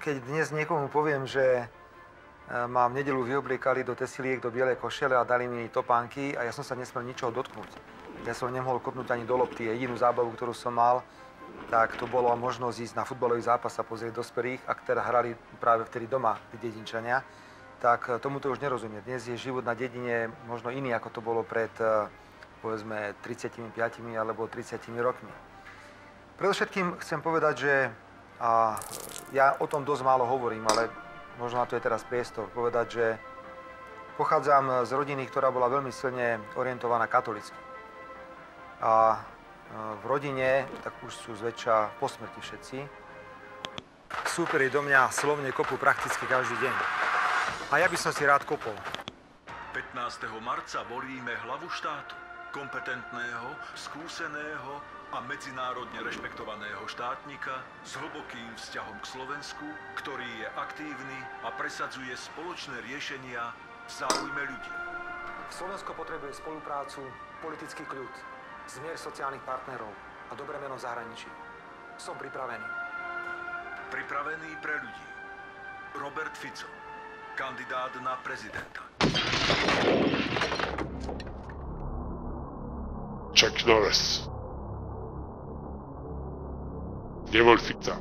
keď dnes niekomu poviem, že ma v nedeľu vyobliekali do tesiliek, do bielej košele a dali mi topánky a ja som sa nesmel ničoho dotknúť. Ja som nemohol kopnúť ani do lopty. Jedinú zábavu, ktorú som mal, tak to bolo možnosť ísť na futbalový zápas a pozrieť dospelých, a ktoré hrali práve vtedy doma, tí dedinčania. Tak tomuto už nerozumie. Dnes je život na dedine možno iný, ako to bolo pred, povedzme, 35 alebo 30 rokmi. Predovšetkým chcem povedať, že ja o tom dosť málo hovorím, ale možno na to je teraz priestor povedať, že pochádzam z rodiny, ktorá bola veľmi silne orientovaná katolícky. A v rodine, tak už sú zväčša po smrti všetci, súperi do mňa slovne kopú prakticky každý deň. A ja by som si rád kopol. 15. marca volíme hlavu štátu, kompetentného, skúseného a medzinárodne rešpektovaného štátnika s hlbokým vzťahom k Slovensku, ktorý je aktívny a presadzuje spoločné riešenia v záujme ľudí. Slovensko potrebuje spoluprácu, politický kľud, zmier sociálnych partnerov a dobré meno v zahraničí. Som pripravený. Pripravený pre ľudí. Robert Fico, kandidát na prezidenta. Chuck Norris. Nebol Fica.